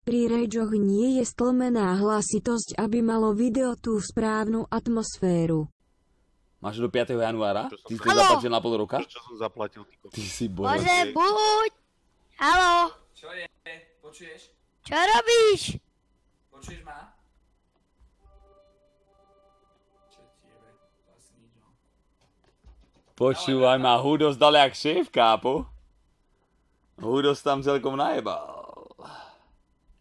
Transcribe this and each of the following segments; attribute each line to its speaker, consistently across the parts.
Speaker 1: Pri rageoch nie je stlmená hlasitosť, aby malo video tú správnu atmosféru.
Speaker 2: Máš do 5. januára? Ty si to zaplatil na pol roka?
Speaker 3: Čo som zaplatil, ty kokos?
Speaker 2: Ty si bože.
Speaker 4: Bože, buď! Haló?
Speaker 5: Čo je? Počuješ?
Speaker 4: Čo robíš?
Speaker 5: Počuješ ma? Čo ti jebe? To asi nič, no.
Speaker 2: Počúvaj ma, Hudos dal jak šéf, kápo. Hudos tam celkom najebal.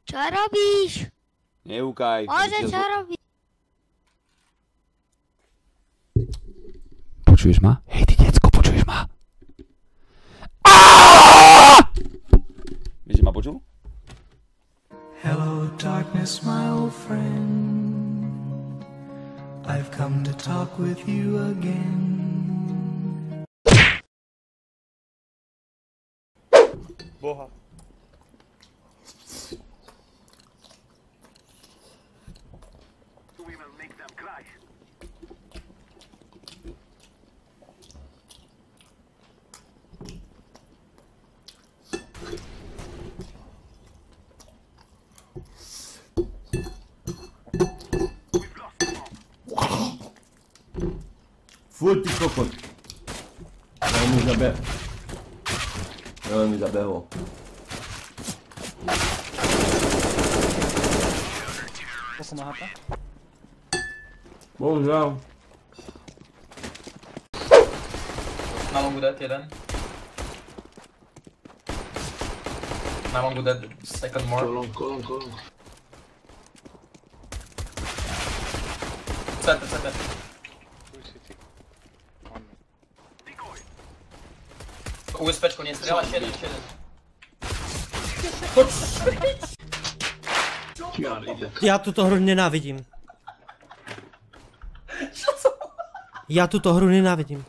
Speaker 4: Čo robíš?
Speaker 2: Neúkaj.
Speaker 4: Bože, čo robíš?
Speaker 2: Počuješ ma? Hej, ty decko, počuješ ma? Vieš, že ma počul?
Speaker 6: Hello, darkness, my old friend. I've come to talk with you again.
Speaker 3: Boha.
Speaker 7: Furt ty kokot. Veľmi zabehol.
Speaker 5: Koľko má hapa?
Speaker 7: Bohužiaľ.
Speaker 5: Na longu dead jeden. Na longu dead second more.
Speaker 7: Kolon.
Speaker 5: CT. USPčko nestrieľaš, jeden.
Speaker 8: Ja túto hru nenávidím. Ja túto hru nenávidím.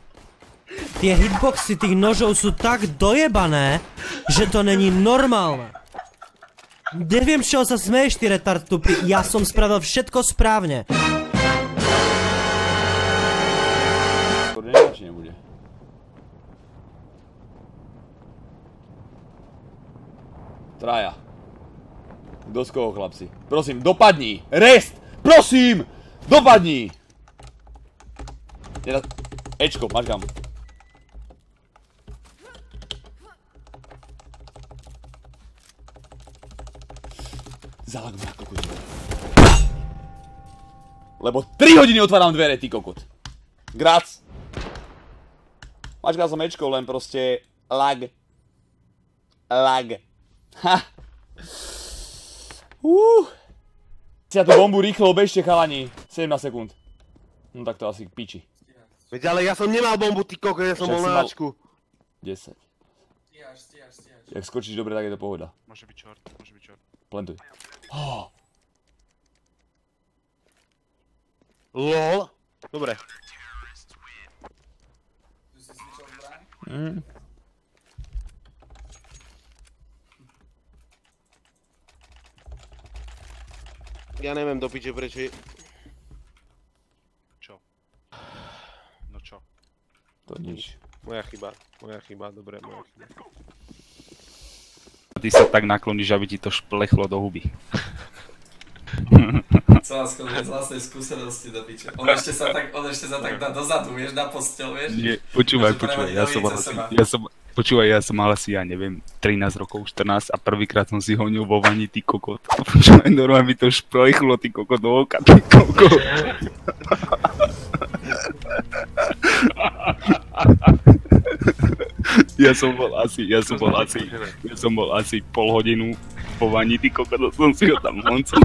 Speaker 8: Tie hitboxy tých nožov sú tak dojebané, že to není normálne. Neviem, z čoho sa smeješ, ty retard tupý. Ja som spravil všetko správne.
Speaker 2: Koordináč nebude. Traja. Kto z koho, chlapci? Prosím, dopadni! Rest! Prosím! Dopadni! Teraz... Ečko, máš kam. Zalag ma, kokot. Lebo 3 hodiny otváram dvere, ty kokot. Grac. Mačkal som Ečko, len proste... Lag. Ha! Si ja tú bombu rýchlo obežte, chalani. 17 sekúnd. No tak to asi piči.
Speaker 3: Veď ale ja som nemal bombu, ty kokos, ja som bol na Ačku.
Speaker 2: 10.
Speaker 5: Stíhaš.
Speaker 2: Jak skočíš dobre, tak je to pohoda.
Speaker 3: Môže byť short.
Speaker 2: Plantuj.
Speaker 3: LOL. Dobre.
Speaker 5: Tu si switchol zbraň?
Speaker 3: Ja neviem do piče prečo je... Čo? No čo?
Speaker 2: To nič.
Speaker 3: Moja chyba, dobre, moja chyba.
Speaker 9: Ty sa tak nakloníš, aby ti to šplechlo do huby.
Speaker 5: Celá skôr z vlastnej skúsenosti do piče. On ešte sa tak dá dozadu, vieš, na posteľ, vieš?
Speaker 9: Nie, počúvaj, ja som mal asi, ja neviem, 13 rokov, 14 a prvýkrát som si honil vo vani, ty kokot. Počúvaj, normálne mi to šplechlo, ty kokot, do oka, ty kokot. Ja som bol asi pol hodinu po vani, ty kokot, som si ho tam honcol.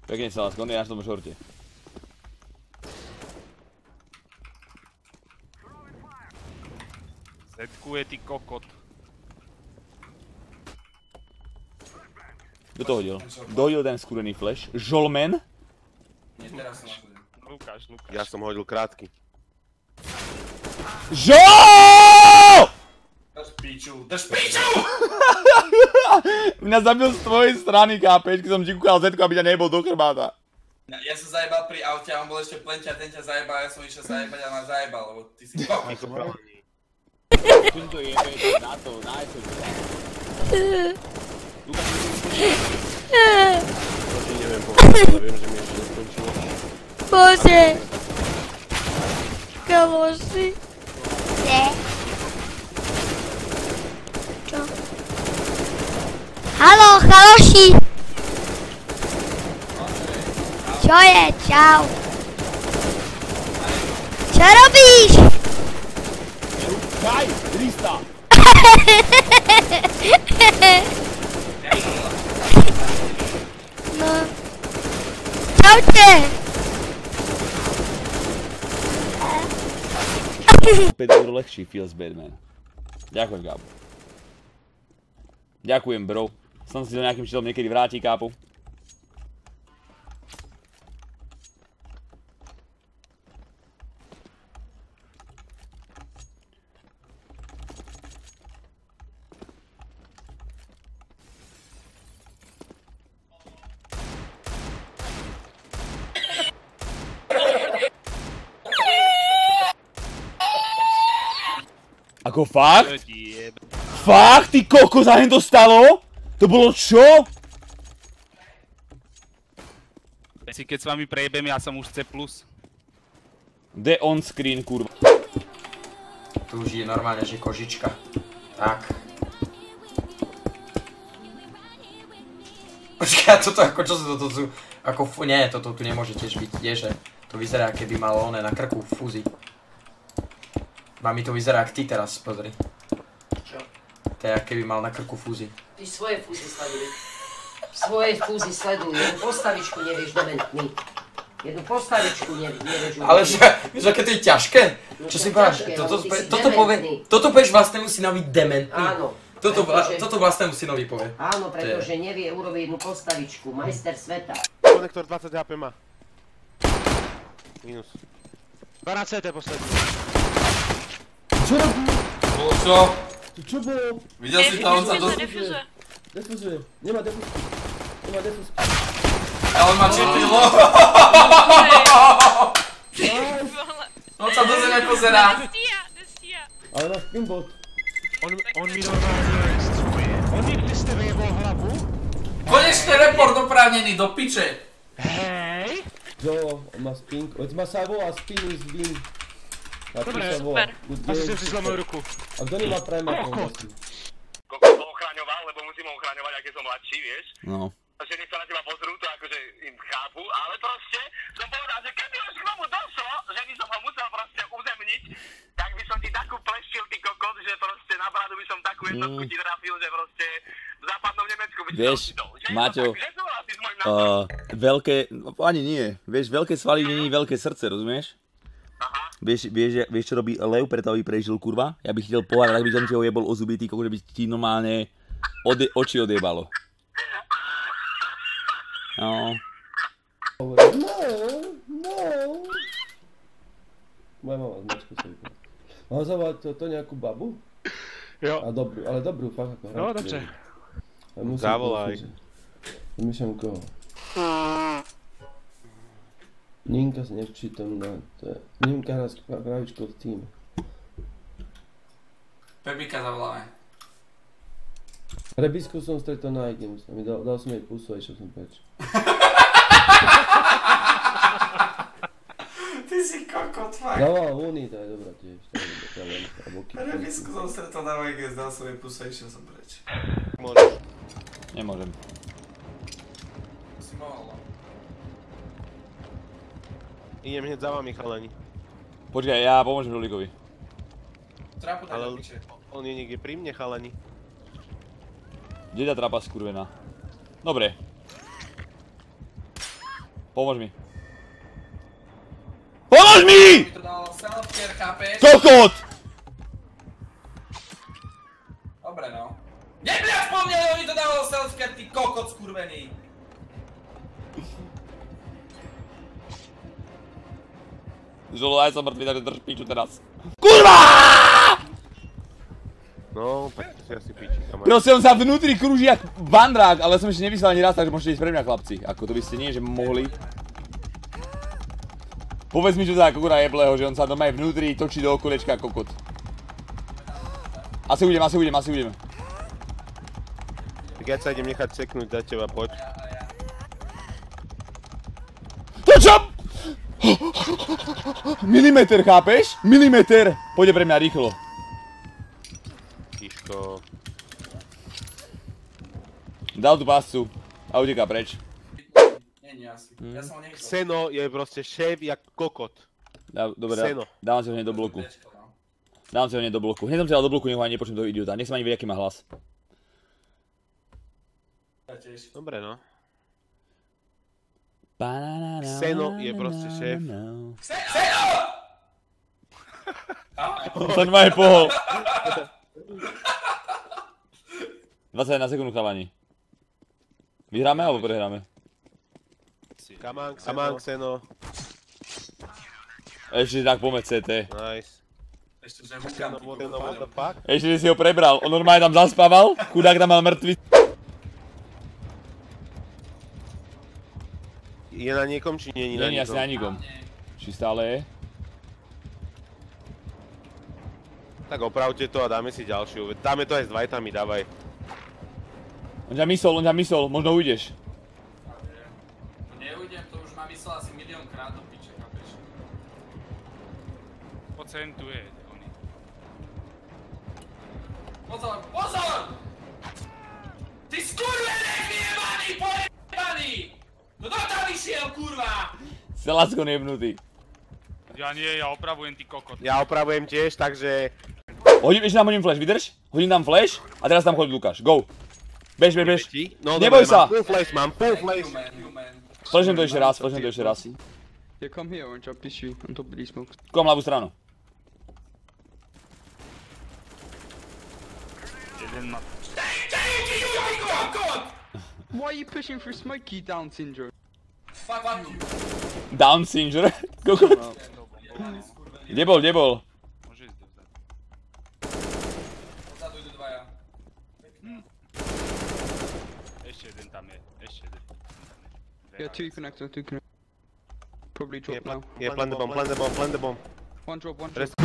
Speaker 2: Pekne sa vás konuje až v tom šorte.
Speaker 9: Zetkuje, ty kokot.
Speaker 2: Kto to hodil? Dohodil ten skúrený flash. Žolmen?
Speaker 5: Nie, teraz som nachodil.
Speaker 9: Lukáš.
Speaker 3: Ja som hodil krátky.
Speaker 5: Drž piču!
Speaker 2: Mňa zabil z tvojej strany, kápeš, keď som ti kúkal Zetku, aby ťa nebol do chrbáta.
Speaker 5: Ja som zajebal pri aute a on bol ešte plenťa, ten ťa zajebal, ja som išiel zajebať a ma zajebal, lebo ty si kokos.
Speaker 2: Tu to jebe, na to, nájde to.
Speaker 3: To ti neviem povedať, ale viem, že mi ešte neskončilo.
Speaker 4: Bože. Kamoši. Ne. Čo? Haló, chaloši. Čo je? Čau. Čo robíš?
Speaker 2: Kaj, 300!
Speaker 4: No. Čaute.
Speaker 2: 5 eur lehčí feels bad, man. Ďakujem, Gábo. Ďakujem, bro. Som si to nejakým číslom niekedy vráti, kápu. Ako fakt? Fakt, ty kokos, a hen to stalo? To bolo čo?
Speaker 9: Keď s vami prejebem, ja som už C+.
Speaker 2: De on screen, kurva.
Speaker 5: Tu už je normálne, že kožička. Tak. Počkaj, toto ako, čo toto sú? Ako, nie, toto tu nemôže tiež byť, kdeže. To vyzerá, keby malo oné na krku fúzi. Mami, to vyzerá jak ty teraz, pozri.
Speaker 7: Čo?
Speaker 5: To je, keby mal na krku fúzi.
Speaker 7: Ty svoje fúzy sleduj. Svoje fúzy sleduj, jednu postavičku nevieš dementný. Jednu postavičku nevieš.
Speaker 5: Ale že, vieš, aké to je ťažké?
Speaker 7: No,
Speaker 5: Čo si povieš? Toto povieš vlastnému synovi dementný.
Speaker 7: Áno.
Speaker 5: Toto vlastnému synovi povie.
Speaker 7: Áno, pretože nevie urobiť jednu postavičku, majster sveta.
Speaker 3: Konektor 20 HP má. Minus. 12 CT posledný.
Speaker 5: Bolo čo?
Speaker 10: Čo bolo?
Speaker 5: Videl si to, on sa dosť...
Speaker 10: Defuzuje. Nemá defuzky. Nemá defuzky.
Speaker 5: Ale on má čipilo. On sa do zeme pozerá.
Speaker 10: Ale máš pinbot.
Speaker 3: On mi normálne... On mi z tebe jebol hlavu.
Speaker 5: Konečne report oprávnený, do piče.
Speaker 3: Hej.
Speaker 10: Jo, on má spin. Má sa volá spin is win.
Speaker 3: Dobre, super. Asi som si zlomil ruku.
Speaker 10: A kto nemá primákov vlastne?
Speaker 11: Kokos ho ochraňoval, lebo musím ho ochraňovať, ak som mladší, vieš?
Speaker 2: No.
Speaker 11: Ženy sa na teba pozrú, to akože im chápu, ale proste som povedal, že keby už k tomu došlo, že by som ho musel proste uzemniť, tak by som ti takú pleštil, ty kokos, že proste na bradu by som takú jednotku ti trafil, že proste v západnom Nemecku by si
Speaker 2: vieš, Maťo, veľké, ani nie, vieš, veľké svaly nie je veľké srdce, rozumieš?
Speaker 11: Aha.
Speaker 2: Vieš, čo robí lev preto, aby prežil, kurva? Ja bych chcel pohľadať, tak by som ti ho jebol o zuby, ty kokos, že by ti normálne oči odjebalo. No.
Speaker 10: No. Moja mama značku sa vypadá. Mám zavolať to nejakú babu?
Speaker 3: Jo.
Speaker 10: A dobrú, ale dobrú, fakt ako
Speaker 3: No, dobře.
Speaker 10: Zavolaj. Vymýšľam koho. Ninka sa nevčítam na to. Ninka hrá s kravičkou v týme.
Speaker 5: Pepika zavoláme.
Speaker 10: Rebisku som stretol na iGames, dal som jej pusu a išiel som preč.
Speaker 5: Ty si kokot, fakt.
Speaker 10: Zavolal Uni, to je dobrá tiež.
Speaker 5: Rebisku som stretol na iGames, dal som jej pusu a išiel som preč.
Speaker 3: Môžeš.
Speaker 2: Nemôžem.
Speaker 5: Si mohol.
Speaker 3: Idem hneď za vami, chalani.
Speaker 2: Počkaj, ja pomôžem Žolíkovi.
Speaker 5: Trapu daj do
Speaker 3: Ale
Speaker 5: piče.
Speaker 3: on je niekde pri mne, chalani.
Speaker 2: Kde tá trapa skurvená? Dobre. Pomôž mi. POMOŽ MI!
Speaker 5: To dal self-care, chápeš?
Speaker 2: Kokot!
Speaker 5: Dobre, no. Nebliaž po mne, lebo mi to dávalo self-care, ty kokot skurvený.
Speaker 2: Žolo, aj som mŕtvý, takže drž piču teraz. KURVA!
Speaker 3: No, tak si asi piči, kamarát.
Speaker 2: Proste on sa vnútri krúži jak vandrák, ale som ešte nevyslal ani raz, takže môžete ísť pre mňa, chlapci. Ako to by ste nie, že mohli. Povedz mi, čo za kokota jebleho, že on sa doma je vnútri, točí do okolečka kokot. Asi ujdem.
Speaker 12: Tak ja sa idem nechať seknúť za teba, poď.
Speaker 2: To čo? Milimeter, chápeš? Milimeter! Pôjde pre mňa rýchlo.
Speaker 12: Tiško.
Speaker 2: Dal tú páscu a uteká preč.
Speaker 12: Seno je proste šéf jak kokot.
Speaker 2: Dobre, dávam si ho hneď do bloku. Hneď som si dal do bloku, nech ho ani nepočujem toho idiota. Nech sa ma ani vie, aký má hlas.
Speaker 12: Dobre, no. Seno je proste šéf.
Speaker 11: Seno!
Speaker 2: Ten ma je pohol. 21 sekúnd, chalani. Vyhráme alebo prehráme?
Speaker 12: Kamán, Seno.
Speaker 2: Ešte tak poďme CT.
Speaker 12: Nice.
Speaker 2: Ešte si ho prebral, on normálne tam zaspával, chudák tam mal mŕtvy.
Speaker 12: Je na niekom, či nie je na niekom?
Speaker 2: Nie, asi na nikom. Či stále je?
Speaker 12: Tak opravte to a dáme si ďalšiu. Dáme to aj s Dwightami, dávaj.
Speaker 2: On ťa mysol, možno ujdeš.
Speaker 9: Neujdem, to už má mysel asi miliónkrát do piče, chápeš? Poď sem, tu je, oni. Pozor! Ty skurvenek vyjebaný, pojebaný! No do tam išiel, kurva!
Speaker 2: Si laskon jebnutý.
Speaker 9: Ja nie, ja opravujem ty kokot.
Speaker 12: Ja opravujem tiež, takže...
Speaker 2: Ešte tam hodím flash, vydrž? Hodím tam flash a teraz tam chodí Lukáš, go! Bež.
Speaker 12: No,
Speaker 2: neboj sa!
Speaker 12: Mám full flash.
Speaker 2: Flashnem to ešte raz.
Speaker 13: Yeah, come here, orange, up this tree, on top of these smokes.
Speaker 2: Kom ľavú stranu.
Speaker 13: Why are you pushing through smoke, you Down syndrome?
Speaker 7: Fuck you.
Speaker 2: Down syndrome? Kokot. Kde bol?
Speaker 7: Odzadu idú dvaja.
Speaker 9: Ešte jeden tam je.
Speaker 13: Yeah, two connector. Probably drop now.
Speaker 12: Yeah, plant the bomb.
Speaker 13: One drop.
Speaker 12: Rest.